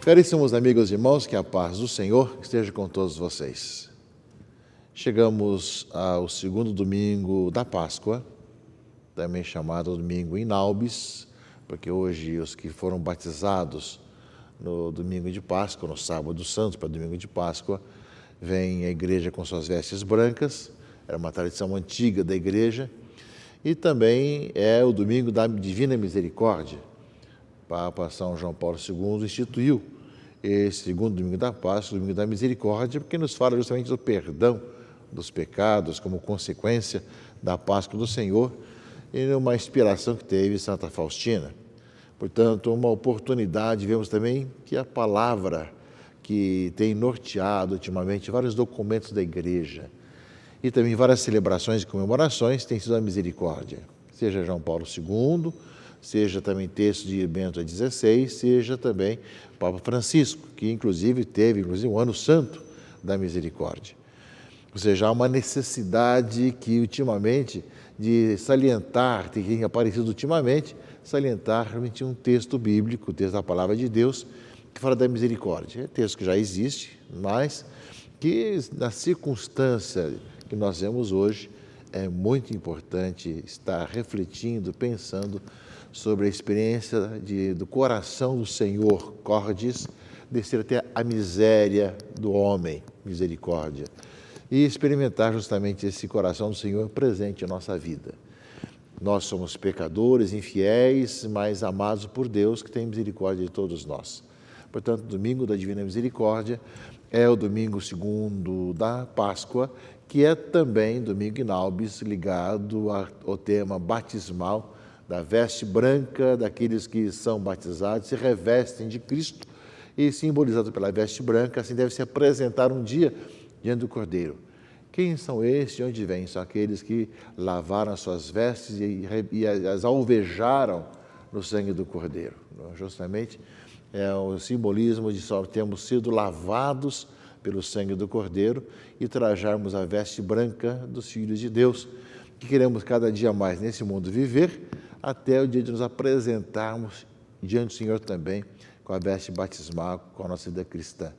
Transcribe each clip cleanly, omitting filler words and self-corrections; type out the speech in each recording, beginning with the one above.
Caríssimos amigos e irmãos, que a paz do Senhor esteja com todos vocês. Chegamos ao segundo domingo da Páscoa, também chamado domingo Inaubis, porque hoje os que foram batizados no domingo de Páscoa, no sábado santo para domingo de Páscoa, vêm à igreja com suas vestes brancas, era uma tradição antiga da igreja, e também é o domingo da Divina Misericórdia. Papa São João Paulo II instituiu esse segundo domingo da Páscoa, o domingo da Misericórdia, porque nos fala justamente do perdão dos pecados como consequência da Páscoa do Senhor e uma inspiração que teve Santa Faustina. Portanto, uma oportunidade, vemos também que a palavra que tem norteado ultimamente vários documentos da Igreja e também várias celebrações e comemorações tem sido a misericórdia, seja João Paulo II, seja também texto de Bento XVI, seja também Papa Francisco, que inclusive teve um ano santo da misericórdia. Ou seja, há uma necessidade que ultimamente de salientar, tem aparecido ultimamente, salientar realmente um texto bíblico, o texto da Palavra de Deus, que fala da misericórdia. É texto que já existe, mas que na circunstância que nós vemos hoje, é muito importante estar refletindo, pensando sobre a experiência do coração do Senhor, cordis, descer até a miséria do homem, misericórdia, e experimentar justamente esse coração do Senhor presente em nossa vida. Nós somos pecadores, infiéis, mas amados por Deus, que tem misericórdia de todos nós. Portanto, domingo da Divina Misericórdia é o domingo segundo da Páscoa, que é também domingo Inaubis, ligado ao tema batismal, da veste branca daqueles que são batizados, se revestem de Cristo e, simbolizado pela veste branca, assim deve se apresentar um dia diante do Cordeiro. Quem são estes? De onde vêm? São aqueles que lavaram as suas vestes e as alvejaram no sangue do Cordeiro. Justamente é o simbolismo de só termos sido lavados pelo sangue do Cordeiro e trajarmos a veste branca dos filhos de Deus, que queremos cada dia mais nesse mundo viver, até o dia de nos apresentarmos diante do Senhor também com a veste batismal, com a nossa vida cristã.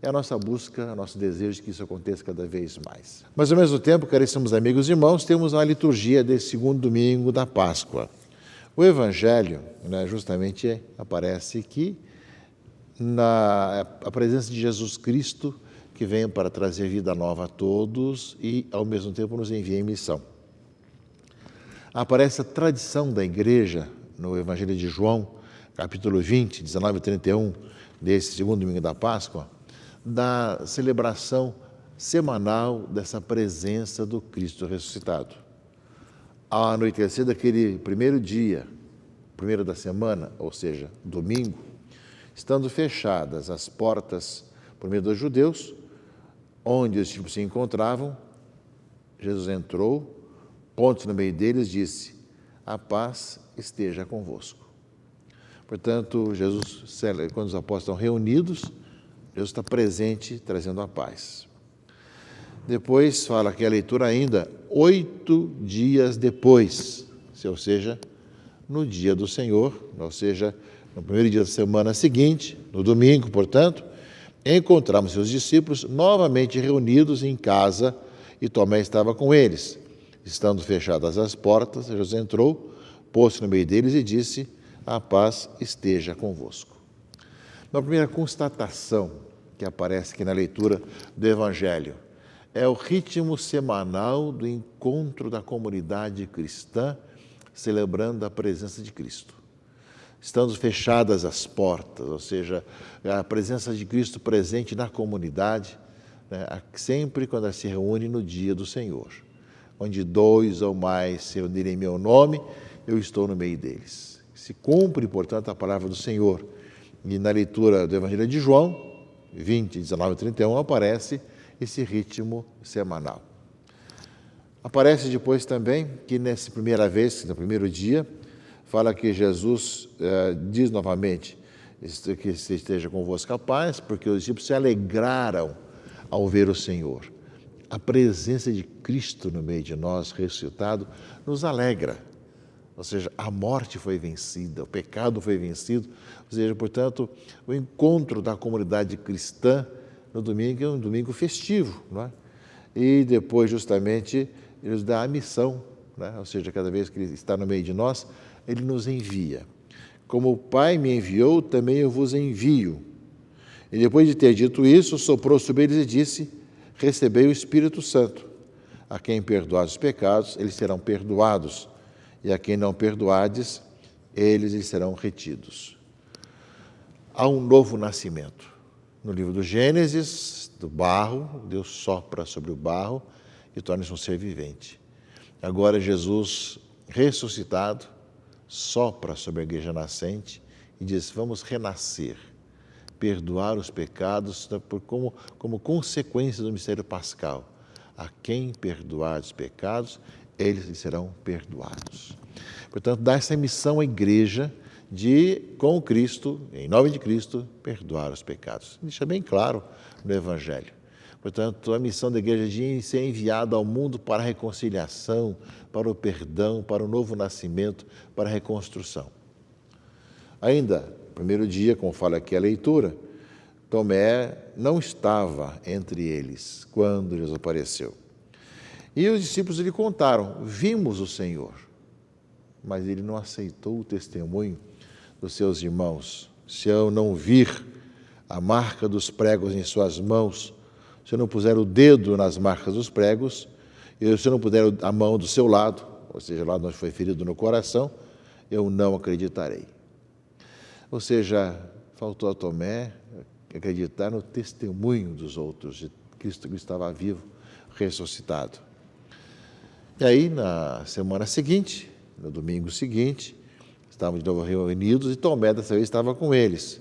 É a nossa busca, o nosso desejo de que isso aconteça cada vez mais. Mas, ao mesmo tempo, caríssimos amigos e irmãos, temos uma liturgia desse segundo domingo da Páscoa. O Evangelho, justamente aparece aqui a presença de Jesus Cristo, que vem para trazer vida nova a todos e, ao mesmo tempo, nos envia em missão. Aparece a tradição da Igreja no Evangelho de João, capítulo 20, 19 e 31, desse segundo domingo da Páscoa, da celebração semanal dessa presença do Cristo ressuscitado. Ao anoitecer daquele primeiro dia, primeiro da semana, ou seja, domingo, estando fechadas as portas por meio dos judeus, onde os discípulos se encontravam, Jesus entrou, ponto no meio deles, disse: a paz esteja convosco. Portanto, Jesus, quando os apóstolos estão reunidos, Jesus está presente, trazendo a paz. Depois fala aqui a leitura ainda, 8 dias depois, ou seja, no dia do Senhor, ou seja, no primeiro dia da semana seguinte, no domingo, portanto, encontramos seus discípulos novamente reunidos em casa e Tomé estava com eles. Estando fechadas as portas, Jesus entrou, pôs-se no meio deles e disse: a paz esteja convosco. Uma primeira constatação que aparece aqui na leitura do Evangelho é o ritmo semanal do encontro da comunidade cristã, celebrando a presença de Cristo. Estando fechadas as portas, ou seja, a presença de Cristo presente na comunidade, sempre quando ela se reúne no dia do Senhor. Onde 2 ou mais se reunirem em meu nome, eu estou no meio deles. Se cumpre, portanto, a palavra do Senhor. E na leitura do Evangelho de João, 20, 19 e 31, aparece esse ritmo semanal. Aparece depois também que nessa primeira vez, no primeiro dia, fala que Jesus diz novamente que esteja convosco a paz, porque os discípulos se alegraram ao ver o Senhor. A presença de Cristo no meio de nós, ressuscitado, nos alegra. ou seja, a morte foi vencida, o pecado foi vencido, ou seja, portanto, o encontro da comunidade cristã no domingo é um domingo festivo, não é? E depois, justamente, ele nos dá a missão, né? Ou seja, cada vez que ele está no meio de nós, ele nos envia. Como o Pai me enviou, também eu vos envio. E depois de ter dito isso, soprou sobre eles e disse: recebei o Espírito Santo. A quem perdoar os pecados, eles serão perdoados. E a quem não perdoardes, eles serão retidos. Há um novo nascimento. No livro do Gênesis, do barro, Deus sopra sobre o barro e torna-se um ser vivente. Agora Jesus, ressuscitado, sopra sobre a igreja nascente e diz: vamos renascer, perdoar os pecados como consequência do mistério pascal. A quem perdoar os pecados, eles serão perdoados. Portanto, dá essa missão à igreja de, com Cristo, em nome de Cristo, perdoar os pecados. Deixa bem claro no Evangelho. Portanto, a missão da igreja de ser enviada ao mundo para a reconciliação, para o perdão, para o novo nascimento, para a reconstrução. Ainda, no primeiro dia, como fala aqui a leitura, Tomé não estava entre eles quando Jesus apareceu. E os discípulos lhe contaram: vimos o Senhor. Mas ele não aceitou o testemunho dos seus irmãos. Se eu não vir a marca dos pregos em suas mãos, se eu não puser o dedo nas marcas dos pregos, e se eu não puser a mão do seu lado, ou seja, lá onde foi ferido no coração, eu não acreditarei. Ou seja, faltou a Tomé acreditar no testemunho dos outros, de Cristo que estava vivo, ressuscitado. E aí, na semana seguinte, no domingo seguinte, estavam de novo reunidos e Tomé dessa vez estava com eles.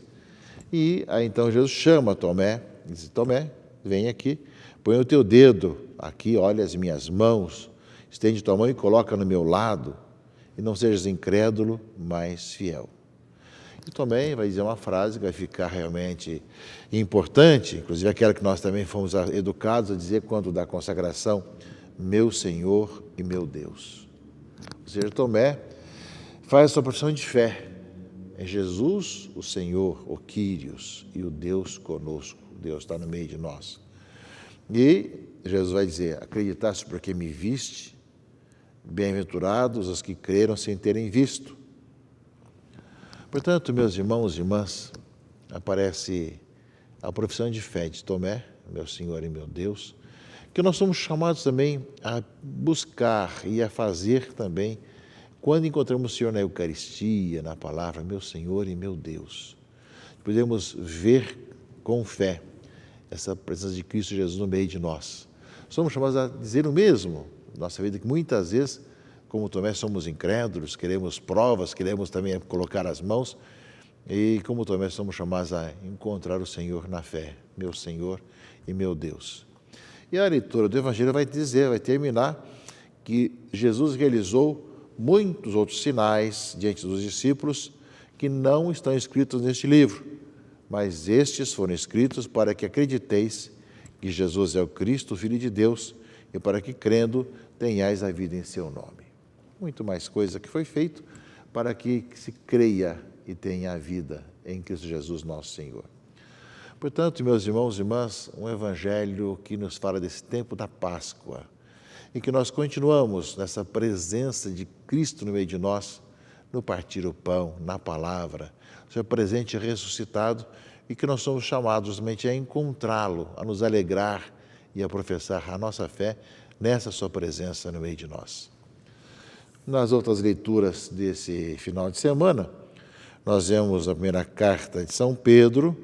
E aí então Jesus chama Tomé, diz: Tomé, vem aqui, põe o teu dedo aqui, olha as minhas mãos, estende tua mão e coloca no meu lado, e não sejas incrédulo, mas fiel. E Tomé vai dizer uma frase que vai ficar realmente importante, inclusive aquela que nós também fomos educados a dizer quando da consagração: meu Senhor e meu Deus. Ou seja, Tomé faz a sua profissão de fé. É Jesus, o Senhor, o Quírios, e o Deus conosco. Deus está no meio de nós. E Jesus vai dizer: acreditaste porque me viste, bem-aventurados os que creram sem terem visto. Portanto, meus irmãos e irmãs, aparece a profissão de fé de Tomé, meu Senhor e meu Deus, que nós somos chamados também a buscar e a fazer também quando encontramos o Senhor na Eucaristia, na palavra, meu Senhor e meu Deus. Podemos ver com fé essa presença de Cristo Jesus no meio de nós. Somos chamados a dizer o mesmo na nossa vida, que muitas vezes, como Tomé, somos incrédulos, queremos provas, queremos também colocar as mãos, e como Tomé, somos chamados a encontrar o Senhor na fé, meu Senhor e meu Deus. E a leitura do Evangelho vai terminar que Jesus realizou muitos outros sinais diante dos discípulos que não estão escritos neste livro, mas estes foram escritos para que acrediteis que Jesus é o Cristo, o Filho de Deus, e para que, crendo, tenhais a vida em seu nome. Muito mais coisa que foi feito para que se creia e tenha a vida em Cristo Jesus, nosso Senhor. Portanto, meus irmãos e irmãs, um evangelho que nos fala desse tempo da Páscoa, em que nós continuamos nessa presença de Cristo no meio de nós, no partir o pão, na palavra, o Senhor presente e ressuscitado, e que nós somos chamados realmente a encontrá-lo, a nos alegrar e a professar a nossa fé nessa sua presença no meio de nós. Nas outras leituras desse final de semana, nós vemos a primeira carta de São Pedro,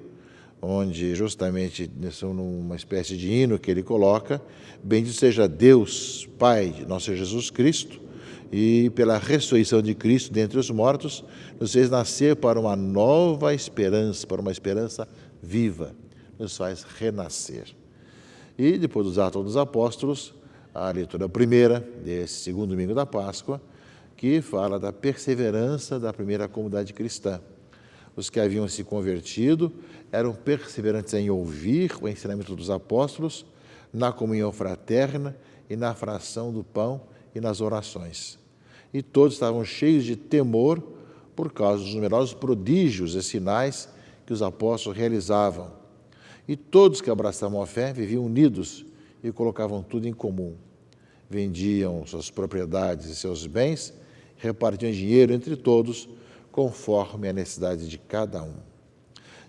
onde justamente, numa espécie de hino que ele coloca: bendito seja Deus, Pai de nosso Jesus Cristo, e pela ressurreição de Cristo dentre os mortos, nos fez nascer para uma nova esperança, para uma esperança viva, nos faz renascer. E depois dos Atos dos Apóstolos, a leitura primeira desse segundo domingo da Páscoa, que fala da perseverança da primeira comunidade cristã. Os que haviam se convertido eram perseverantes em ouvir o ensinamento dos apóstolos, na comunhão fraterna e na fração do pão e nas orações. e todos estavam cheios de temor por causa dos numerosos prodígios e sinais que os apóstolos realizavam. E todos que abraçavam a fé viviam unidos e colocavam tudo em comum. Vendiam suas propriedades e seus bens, repartiam dinheiro entre todos, conforme a necessidade de cada um.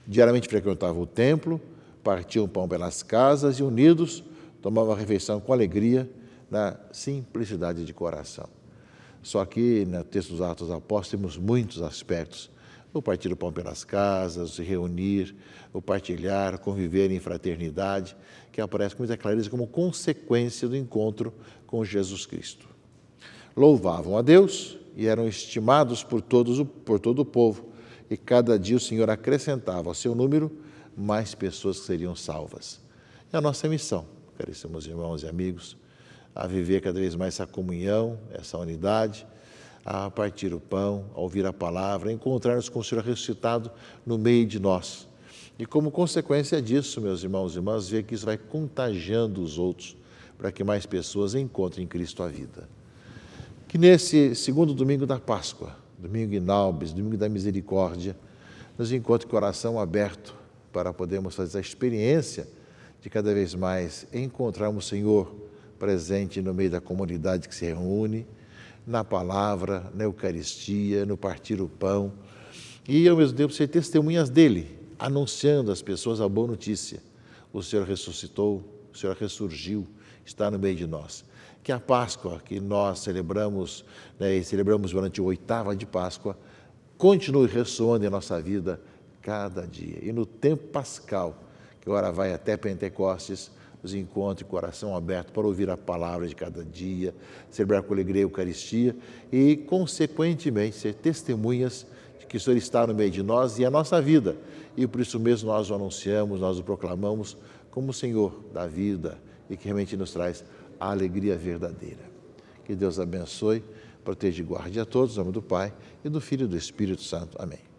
Diariamente frequentavam o templo, partiam o pão pelas casas e, unidos, tomavam a refeição com alegria, na simplicidade de coração. Só que, no texto dos Atos dos Apóstolos, temos muitos aspectos. O partir o pão pelas casas, o se reunir, o partilhar, conviver em fraternidade, que aparece com muita clareza como consequência do encontro com Jesus Cristo. Louvavam a Deus e eram estimados por todo o povo, e cada dia o Senhor acrescentava ao seu número mais pessoas que seriam salvas. É a nossa missão, caríssimos irmãos e amigos, a viver cada vez mais essa comunhão, essa unidade, a partir o pão, a ouvir a palavra, a encontrar-nos com o Senhor ressuscitado no meio de nós. E como consequência disso, meus irmãos e irmãs, ver que isso vai contagiando os outros, para que mais pessoas encontrem em Cristo a vida. Que nesse segundo domingo da Páscoa, domingo in Naubis, domingo da misericórdia, nos encontre com o coração aberto para podermos fazer a experiência de cada vez mais encontrarmos o Senhor presente no meio da comunidade que se reúne, na palavra, na Eucaristia, no partir o pão, e ao mesmo tempo ser testemunhas dele, anunciando às pessoas a boa notícia. O Senhor ressuscitou, o Senhor ressurgiu, está no meio de nós. Que a Páscoa que nós celebramos, e celebramos durante a oitava de Páscoa, continue ressoando em nossa vida cada dia. E no tempo pascal, que agora vai até Pentecostes, nos encontre com o coração aberto para ouvir a palavra de cada dia, celebrar com alegria a Eucaristia e, consequentemente, ser testemunhas de que o Senhor está no meio de nós e a nossa vida. E por isso mesmo nós o anunciamos, nós o proclamamos como o Senhor da vida e que realmente nos traz a alegria verdadeira. Que Deus abençoe, proteja e guarde a todos, em nome do Pai, e do Filho e do Espírito Santo. Amém.